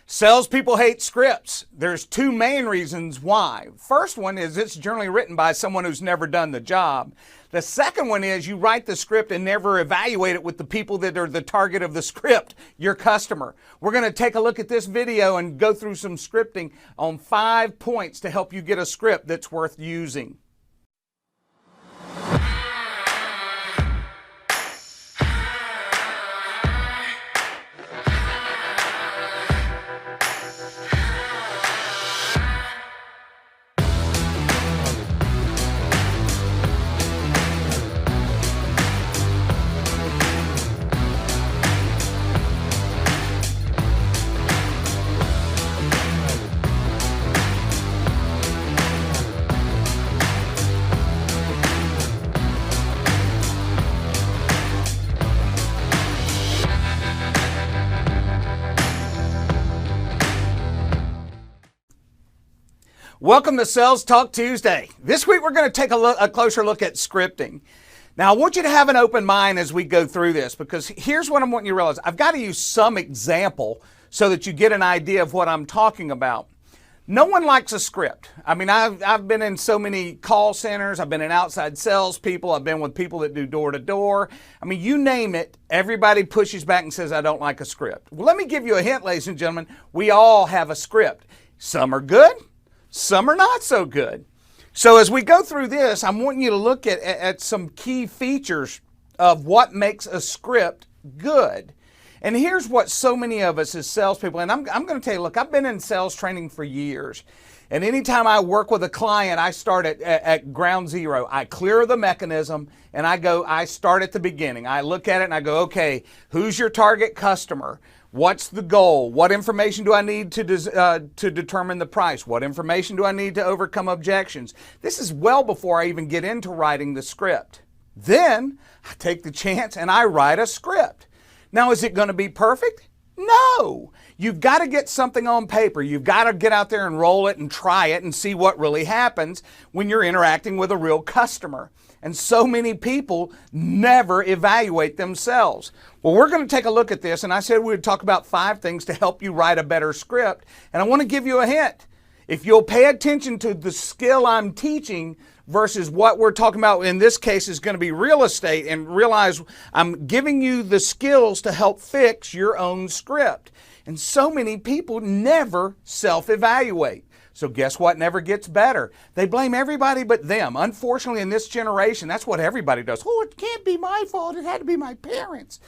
Salespeople hate scripts. There's two main reasons why. First one is it's generally written by someone who's never done the job. The second one is you write the script and never evaluate it with the people that are the target of the script, your customer. We're going to take a look at this video and go through some scripting on 5 points to help you get a script that's worth using. Welcome to Sales Talk Tuesday. This week we're going to take a closer look at scripting. Now I want you to have an open mind as we go through this, because here's what I'm wanting you to realize. I've got to use some example so that you get an idea of what I'm talking about. No one likes a script. I mean, I've been in so many call centers. I've been in outside salespeople. I've been with people that do door to door. I mean, you name it, everybody pushes back and says, I don't like a script. Well, let me give you a hint, ladies and gentlemen. We all have a script. Some are good. Some are not so good. So as we go through this, I'm wanting you to look at some key features of what makes a script good. And here's what so many of us as salespeople, and I'm going to tell you, look, I've been in sales training for years. And anytime I work with a client, I start at ground zero. I clear the mechanism and I start at the beginning. I look at it and I go, okay, who's your target customer? What's the goal? What information do I need to determine the price? What information do I need to overcome objections? This is well before I even get into writing the script. Then I take the chance and I write a script. Now, is it going to be perfect? No. You've got to get something on paper. You've got to get out there and roll it and try it and see what really happens when you're interacting with a real customer. And so many people never evaluate themselves. Well, we're going to take a look at this, and I said we would talk about 5 things to help you write a better script. And I want to give you a hint. If you'll pay attention to the skill I'm teaching versus what we're talking about in this case is going to be real estate, and realize I'm giving you the skills to help fix your own script. And so many people never self-evaluate. So guess what never gets better? They blame everybody but them. Unfortunately, in this generation, that's what everybody does. Oh, it can't be my fault. It had to be my parents.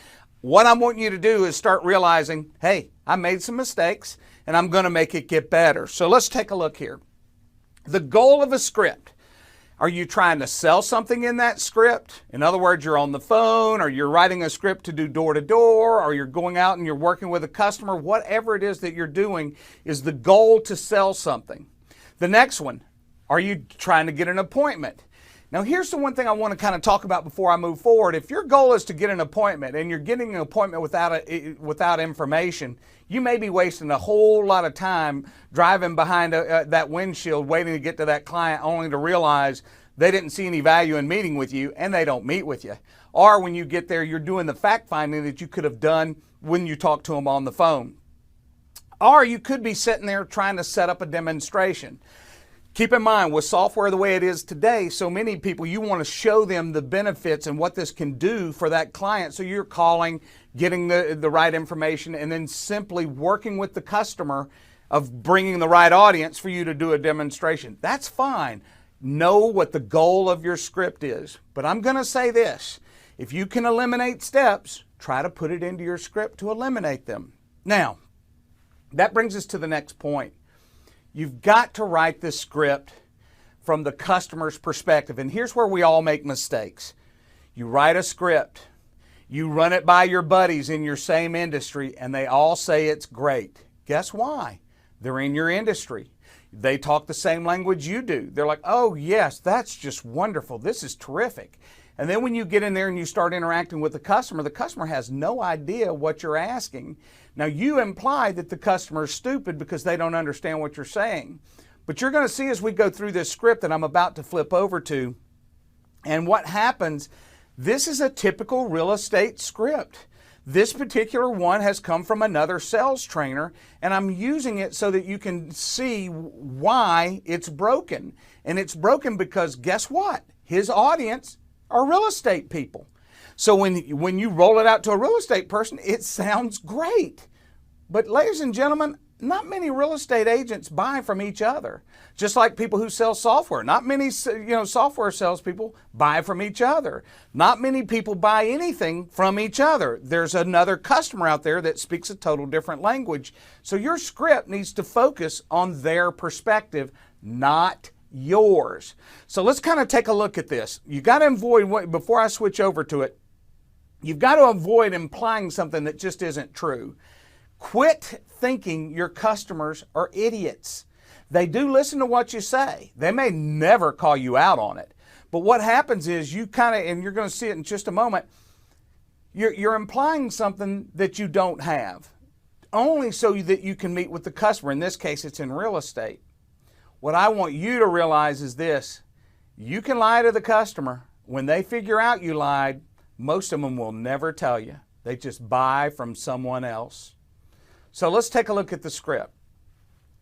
What I'm wanting you to do is start realizing, hey, I made some mistakes and I'm going to make it get better. So let's take a look here. The goal of a script. Are you trying to sell something in that script? In other words, you're on the phone, or you're writing a script to do door to door, or you're going out and you're working with a customer. Whatever it is that you're doing is the goal to sell something. The next one, are you trying to get an appointment? Now, here's the one thing I want to kind of talk about before I move forward. If your goal is to get an appointment and you're getting an appointment without information, you may be wasting a whole lot of time driving behind that windshield waiting to get to that client, only to realize they didn't see any value in meeting with you and they don't meet with you. Or when you get there, you're doing the fact finding that you could have done when you talk to them on the phone. Or you could be sitting there trying to set up a demonstration. Keep in mind, with software the way it is today, so many people, you want to show them the benefits and what this can do for that client. So you're calling, getting the right information, and then simply working with the customer of bringing the right audience for you to do a demonstration. That's fine. Know what the goal of your script is. But I'm going to say this. If you can eliminate steps, try to put it into your script to eliminate them. Now, that brings us to the next point. You've got to write this script from the customer's perspective. And here's where we all make mistakes. You write a script, you run it by your buddies in your same industry, and they all say it's great. Guess why? They're in your industry. They talk the same language you do. They're like, oh yes, that's just wonderful. This is terrific. And then when you get in there and you start interacting with the customer has no idea what you're asking. Now you imply that the customer is stupid because they don't understand what you're saying. But you're going to see as we go through this script that I'm about to flip over to, and what happens, this is a typical real estate script. This particular one has come from another sales trainer, and I'm using it so that you can see why it's broken. And it's broken because guess what? His audience are real estate people. So when you roll it out to a real estate person, it sounds great. But ladies and gentlemen, not many real estate agents buy from each other. Just like people who sell software. Not many software salespeople buy from each other. Not many people buy anything from each other. There's another customer out there that speaks a total different language. So your script needs to focus on their perspective, not yours. So let's kind of take a look at this. You got to avoid, before I switch over to it, you've got to avoid implying something that just isn't true. Quit thinking your customers are idiots. They do listen to what you say. They may never call you out on it. But what happens is you kind of, and you're going to see it in just a moment, you're implying something that you don't have, only so that you can meet with the customer. In this case, it's in real estate. What I want you to realize is this: you can lie to the customer. When they figure out you lied, most of them will never tell you. They just buy from someone else. So let's take a look at the script.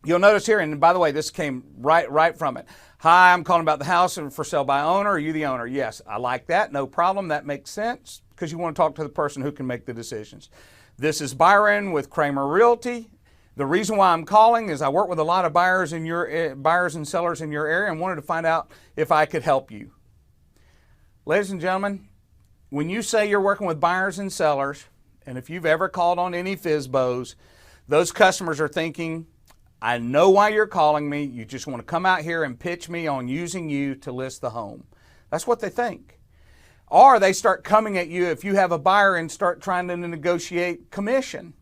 You'll notice here, and by the way, this came right from it. Hi, I'm calling about the house and for sale by owner. Are you the owner? Yes, I like that. No problem. That makes sense because you want to talk to the person who can make the decisions. This is Byron with Kramer Realty. The reason why I'm calling is I work with a lot of buyers and sellers in your area and wanted to find out if I could help you. Ladies and gentlemen, when you say you're working with buyers and sellers, and if you've ever called on any FSBOs, those customers are thinking, I know why you're calling me. You just want to come out here and pitch me on using you to list the home. That's what they think. Or they start coming at you if you have a buyer and start trying to negotiate commission.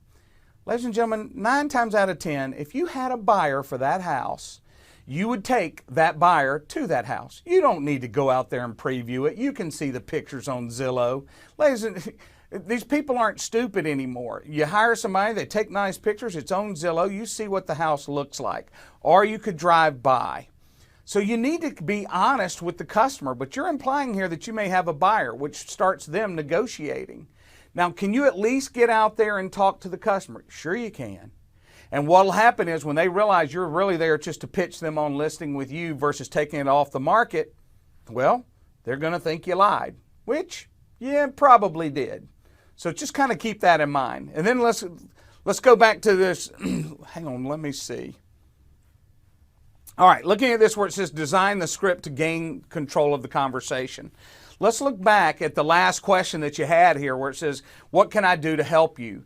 Ladies and gentlemen, 9 times out of 10, if you had a buyer for that house, you would take that buyer to that house. You don't need to go out there and preview it. You can see the pictures on Zillow. Ladies and these people aren't stupid anymore. You hire somebody, they take nice pictures, it's on Zillow, you see what the house looks like. Or you could drive by. So you need to be honest with the customer, but you're implying here that you may have a buyer, which starts them negotiating. Now, can you at least get out there and talk to the customer? Sure you can. And what'll happen is when they realize you're really there just to pitch them on listing with you versus taking it off the market, well, they're going to think you lied, which you probably did. So just kind of keep that in mind. And then let's go back to this. Hang on, let me see. All right, looking at this where it says design the script to gain control of the conversation. Let's look back at the last question that you had here where it says, what can I do to help you?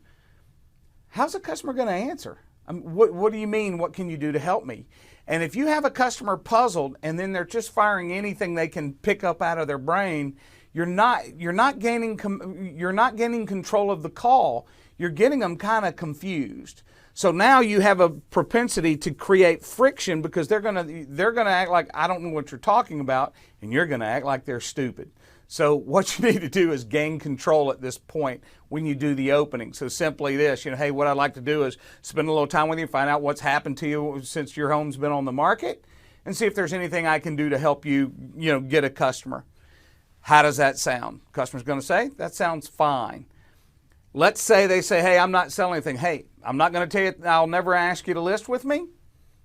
How's the customer going to answer? What do you mean, what can you do to help me? And if you have a customer puzzled and then they're just firing anything they can pick up out of their brain, you're not gaining control of the call. You're getting them kind of confused. So now you have a propensity to create friction because they're gonna act like I don't know what you're talking about, and you're gonna act like they're stupid. So what you need to do is gain control at this point when you do the opening. So simply this, hey, what I'd like to do is spend a little time with you, find out what's happened to you since your home's been on the market, and see if there's anything I can do to help you, get a customer. How does that sound? Customer's going to say, that sounds fine. Let's say they say, hey, I'm not selling anything. Hey, I'm not going to tell you, I'll never ask you to list with me,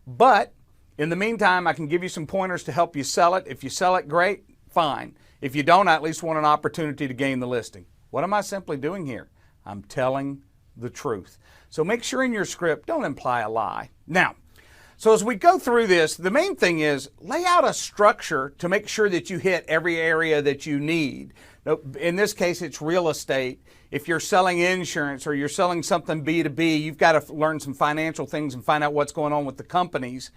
but in the meantime, I can give you some pointers to help you sell it. If you sell it, great, fine. If you don't, I at least want an opportunity to gain the listing. What am I simply doing here? I'm telling the truth. So make sure in your script, don't imply a lie. Now, so as we go through this, the main thing is lay out a structure to make sure that you hit every area that you need. In this case, it's real estate. If you're selling insurance or you're selling something B2B, you've got to learn some financial things and find out what's going on with the companies.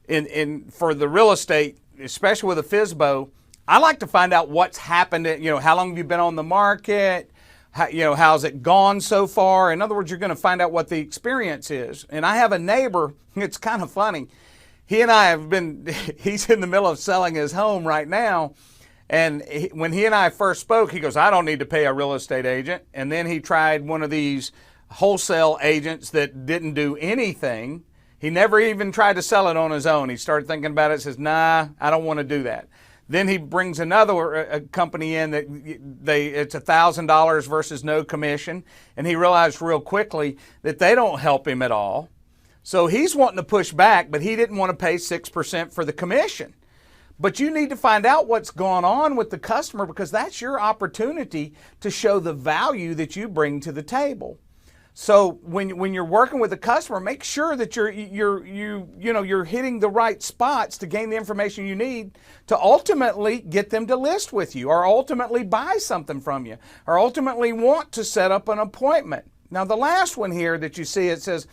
For the real estate, especially with a FSBO, I like to find out what's happened. How long have you been on the market? How's it gone so far? In other words, you're going to find out what the experience is. And I have a neighbor, it's kind of funny. He and I he's in the middle of selling his home right now. And when he and I first spoke, he goes, I don't need to pay a real estate agent. And then he tried one of these wholesale agents that didn't do anything. He never even tried to sell it on his own. He started thinking about it, says, nah, I don't want to do that. Then he brings another company in that it's $1,000 versus no commission, and he realized real quickly that they don't help him at all. So he's wanting to push back, but he didn't want to pay 6% for the commission. But you need to find out what's going on with the customer, because that's your opportunity to show the value that you bring to the table. So when you're working with a customer, make sure that you're hitting the right spots to gain the information you need to ultimately get them to list with you, or ultimately buy something from you, or ultimately want to set up an appointment. Now, the last one here that you see, it says,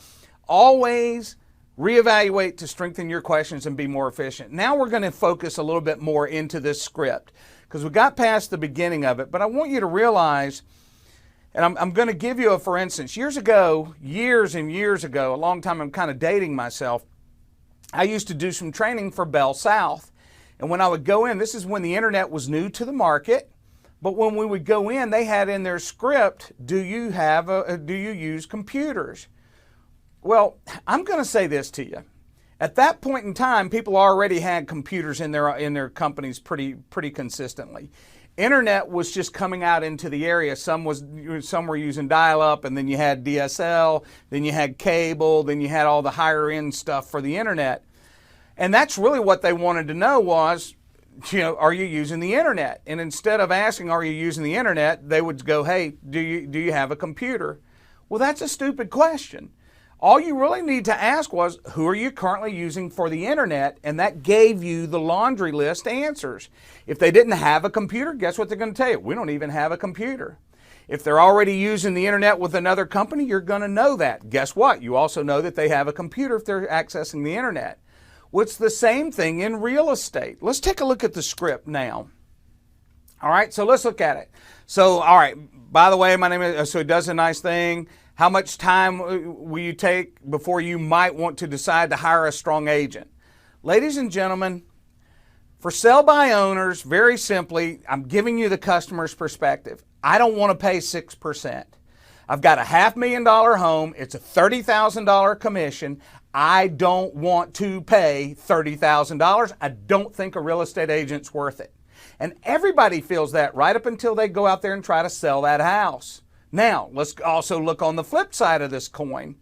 always reevaluate to strengthen your questions and be more efficient. Now we're going to focus a little bit more into this script, because we got past the beginning of it, but I want you to realize, and I'm going to give you a for instance. Years and years ago, a long time, I'm kind of dating myself, I used to do some training for Bell South. And when I would go in, this is when the internet was new to the market, but when we would go in, they had in their script, do you use computers? Well, I'm going to say this to you. At that point in time, people already had computers in their companies pretty consistently. Internet was just coming out into the area. Some were using dial-up, and then you had DSL, then you had cable, then you had all the higher end stuff for the internet. And that's really what they wanted to know was, are you using the internet? And instead of asking, are you using the internet, they would go, hey, do you have a computer? Well, that's a stupid question. All you really need to ask was, who are you currently using for the internet? And that gave you the laundry list answers. If they didn't have a computer, guess what they're going to tell you? We don't even have a computer. If they're already using the internet with another company, you're going to know that. Guess what? You also know that they have a computer if they're accessing the internet. Well, it's the same thing in real estate. Let's take a look at the script now. All right, so let's look at it. So, all right, by the way, my name is, so it does a nice thing. How much time will you take before you might want to decide to hire a strong agent? Ladies and gentlemen, for sell by owners, very simply, I'm giving you the customer's perspective. I don't want to pay 6%. I've got a $500,000 home. It's a $30,000 commission. I don't want to pay $30,000. I don't think a real estate agent's worth it. And everybody feels that right up until they go out there and try to sell that house. Now, let's also look on the flip side of this coin.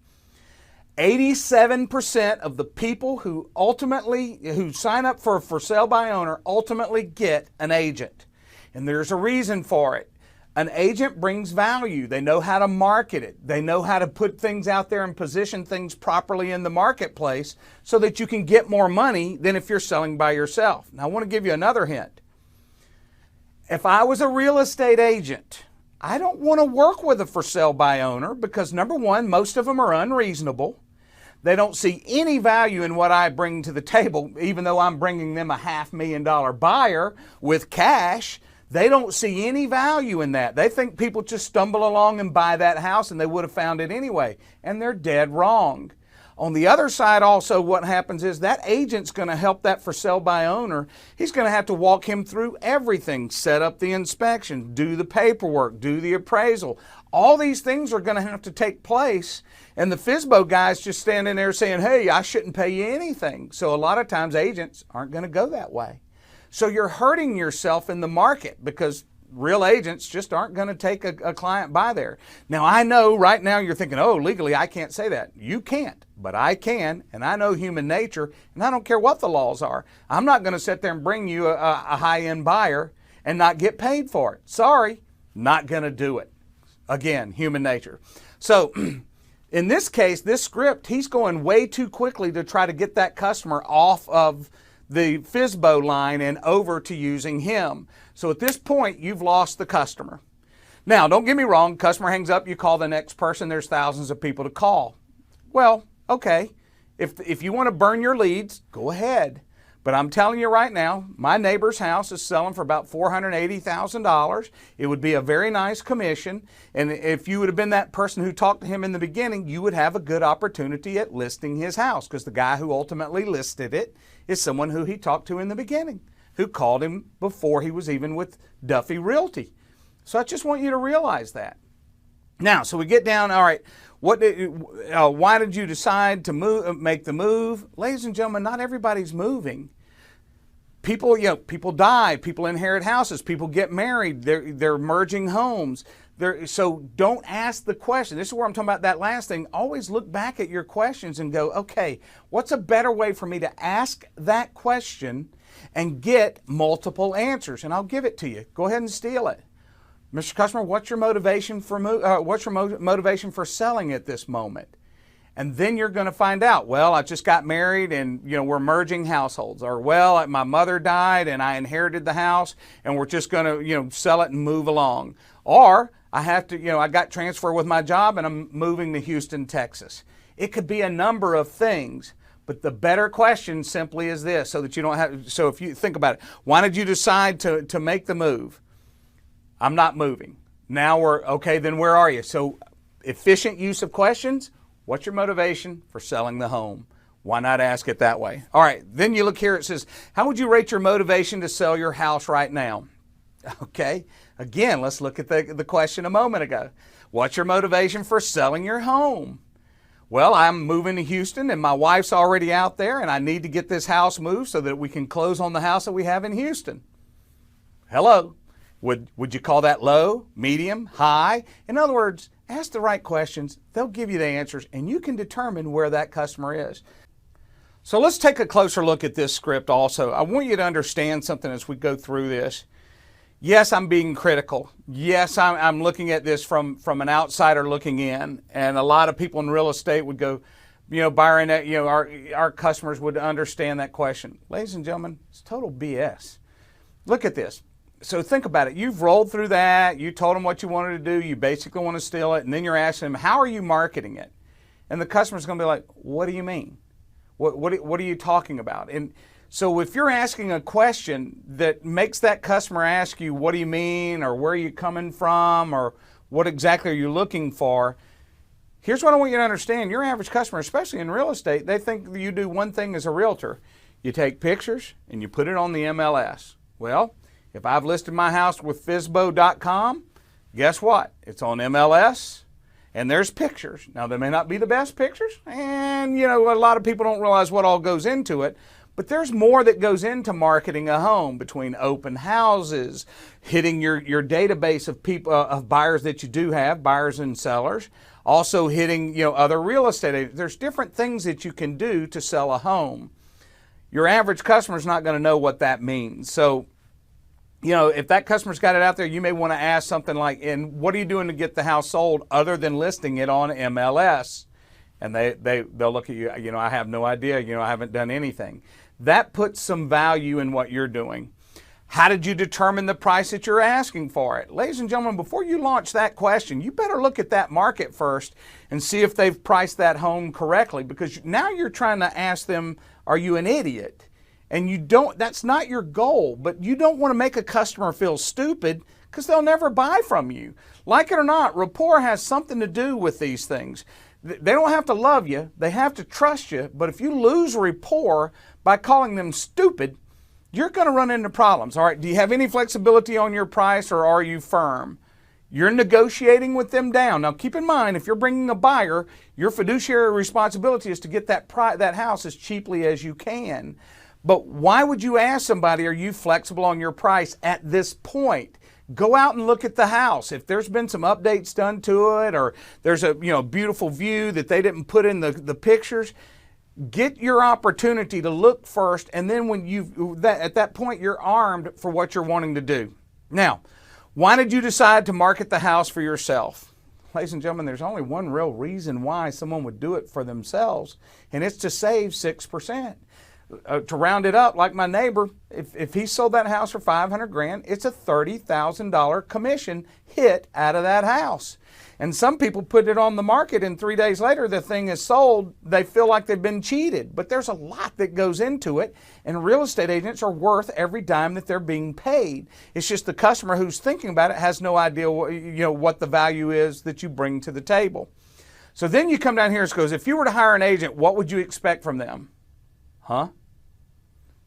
87% of the people who sign up for sale by owner ultimately get an agent. And there's a reason for it. An agent brings value. They know how to market it. They know how to put things out there and position things properly in the marketplace so that you can get more money than if you're selling by yourself. Now, I want to give you another hint. If I was a real estate agent, I don't want to work with a for sale by owner because, number one, most of them are unreasonable. They don't see any value in what I bring to the table, even though I'm bringing them a $500,000 buyer with cash. They don't see any value in that. They think people just stumble along and buy that house and they would have found it anyway, and they're dead wrong. On the other side also, what happens is that agent's going to help that for sale by owner. He's going to have to walk him through everything, set up the inspection, do the paperwork, do the appraisal. All these things are going to have to take place, and the FSBO guy's just standing there saying, hey, I shouldn't pay you anything. So a lot of times agents aren't going to go that way. So you're hurting yourself in the market because real agents just aren't going to take a client by there. Now, I know right now you're thinking, oh, legally I can't say that. You can't, but I can, and I know human nature, and I don't care what the laws are. I'm not going to sit there and bring you a high-end buyer and not get paid for it. Sorry, not going to do it. Again, human nature. So in this case, this script, he's going way too quickly to try to get that customer off of the FSBO line and over to using him. So at this point, you've lost the customer. Now, don't get me wrong, customer hangs up, you call the next person, there's thousands of people to call. Well, okay, if you want to burn your leads, go ahead. But I'm telling you right now, my neighbor's house is selling for about $480,000. It would be a very nice commission. And if you would have been that person who talked to him in the beginning, you would have a good opportunity at listing his house because the guy who ultimately listed it is someone who he talked to in the beginning, who called him before he was even with Duffy Realty. So I just want you to realize that. Now, so we get down, all right, why did you decide to make the move? Ladies and gentlemen, not everybody's moving. People, people die, people inherit houses, people get married, they're merging homes. So don't ask the question. This is where I'm talking about that last thing. Always look back at your questions and go, okay, what's a better way for me to ask that question and get multiple answers? And I'll give it to you. Go ahead and steal it. Mr. Customer, what's your motivation for motivation for selling at this moment? And then you're going to find out, well, I just got married and, we're merging households. Or, well, my mother died and I inherited the house and we're just going to, sell it and move along. Or I have to, I got transferred with my job and I'm moving to Houston, Texas. It could be a number of things, but the better question simply is this, so that you don't have, so if you think about it, why did you decide to make the move? I'm not moving. Now okay, then where are you? So efficient use of questions. What's your motivation for selling the home? Why not ask it that way? All right, then you look here, it says, how would you rate your motivation to sell your house right now? Okay, again, let's look at the question a moment ago. What's your motivation for selling your home? Well, I'm moving to Houston and my wife's already out there and I need to get this house moved so that we can close on the house that we have in Houston. Hello, would you call that low, medium, high? In other words, ask the right questions, they'll give you the answers, and you can determine where that customer is. So let's take a closer look at this script also. I want you to understand something as we go through this. Yes, I'm being critical. Yes, I'm looking at this from an outsider looking in, and a lot of people in real estate would go, Byron, our customers would understand that question. Ladies and gentlemen, it's total BS. Look at this. So think about it. You've rolled through that. You told them what you wanted to do. You basically want to steal it. And then you're asking them, how are you marketing it? And the customer's going to be like, what do you mean? What are you talking about? And so if you're asking a question that makes that customer ask you, what do you mean? Or where are you coming from? Or what exactly are you looking for? Here's what I want you to understand. Your average customer, especially in real estate, they think you do one thing as a realtor. You take pictures and you put it on the MLS. Well, if I've listed my house with Fizbo.com, guess what? It's on MLS and there's pictures. Now, they may not be the best pictures, and a lot of people don't realize what all goes into it, but there's more that goes into marketing a home, between open houses, hitting your database of people, of buyers that you do have, buyers and sellers, also hitting other real estate agents. There's different things that you can do to sell a home. Your average customer is not going to know what that means. So if that customer's got it out there, you may want to ask something like, and what are you doing to get the house sold other than listing it on MLS? And they'll look at you, I have no idea, I haven't done anything. That puts some value in what you're doing. How did you determine the price that you're asking for it? Ladies and gentlemen, before you launch that question, you better look at that market first and see if they've priced that home correctly, because now you're trying to ask them, are you an idiot? And that's not your goal, but you don't want to make a customer feel stupid, because they'll never buy from you. Like it or not, rapport has something to do with these things. They don't have to love you, they have to trust you, but if you lose rapport by calling them stupid, you're going to run into problems. All right, do you have any flexibility on your price, or are you firm? You're negotiating with them down. Now keep in mind, if you're bringing a buyer, your fiduciary responsibility is to get that house as cheaply as you can. But why would you ask somebody, are you flexible on your price at this point? Go out and look at the house. If there's been some updates done to it, or there's a beautiful view that they didn't put in the pictures, get your opportunity to look first, and then at that point you're armed for what you're wanting to do. Now, why did you decide to market the house for yourself? Ladies and gentlemen, there's only one real reason why someone would do it for themselves, and it's to save 6%. To round it up, like my neighbor, if he sold that house for $500,000, it's a $30,000 commission hit out of that house. And some people put it on the market, and 3 days later the thing is sold. They feel like they've been cheated, but there's a lot that goes into it, and real estate agents are worth every dime that they're being paid. It's just the customer who's thinking about it has no idea what the value is that you bring to the table. So then you come down here and it goes, if you were to hire an agent, what would you expect from them? Huh?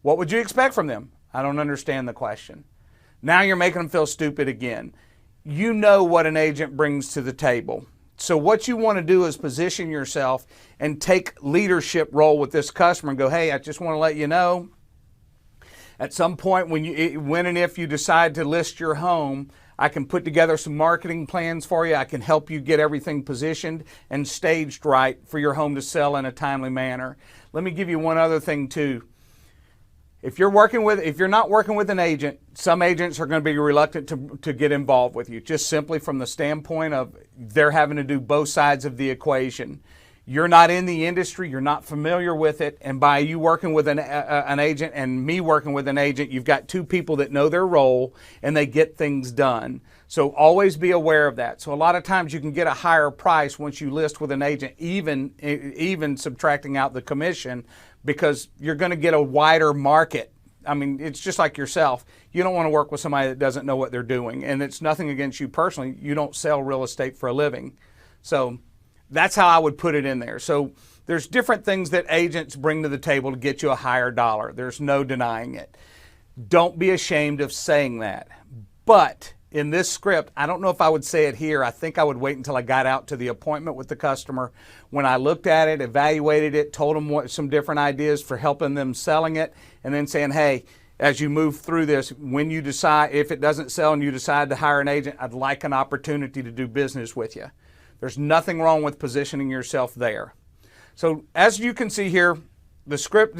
What would you expect from them? I don't understand the question. Now you're making them feel stupid again. You know what an agent brings to the table. So what you want to do is position yourself and take leadership role with this customer and go, hey, I just want to let you know, At some point when and if you decide to list your home, I can put together some marketing plans for you. I can help you get everything positioned and staged right for your home to sell in a timely manner. Let me give you one other thing too. If you're not working with an agent, some agents are going to be reluctant to get involved with you, just simply from the standpoint of they're having to do both sides of the equation. You're not in the industry, you're not familiar with it, and by you working with an agent and me working with an agent, you've got two people that know their role and they get things done. So always be aware of that. So a lot of times you can get a higher price once you list with an agent, even subtracting out the commission, because you're going to get a wider market. I mean, it's just like yourself. You don't want to work with somebody that doesn't know what they're doing, and it's nothing against you personally. You don't sell real estate for a living. So that's how I would put it in there. So there's different things that agents bring to the table to get you a higher dollar. There's no denying it. Don't be ashamed of saying that. But in this script, I don't know if I would say it here. I think I would wait until I got out to the appointment with the customer. When I looked at it, evaluated it, told them some different ideas for helping them selling it, and then saying, hey, as you move through this, when you decide, if it doesn't sell and you decide to hire an agent, I'd like an opportunity to do business with you. There's nothing wrong with positioning yourself there. So as you can see here, the script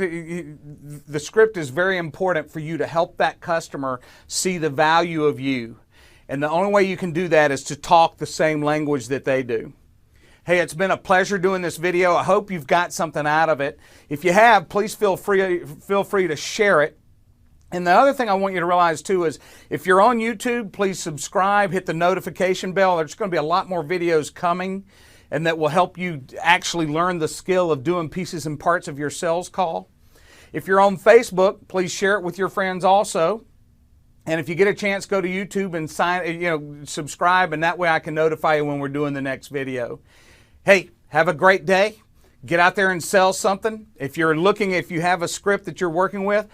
is very important for you to help that customer see the value of you. And the only way you can do that is to talk the same language that they do. Hey, it's been a pleasure doing this video. I hope you've got something out of it. If you have, please feel free to share it. And the other thing I want you to realize too is if you're on YouTube, please subscribe, hit the notification bell. There's going to be a lot more videos coming, and that will help you actually learn the skill of doing pieces and parts of your sales call. If you're on Facebook, please share it with your friends also. And if you get a chance, go to YouTube and subscribe, and that way I can notify you when we're doing the next video. Hey, have a great day. Get out there and sell something. If you have a script that you're working with,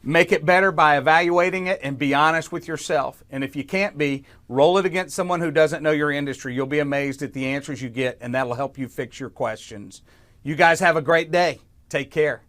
make it better by evaluating it and be honest with yourself. And if you can't be, roll it against someone who doesn't know your industry. You'll be amazed at the answers you get, and that'll help you fix your questions. You guys have a great day. Take care.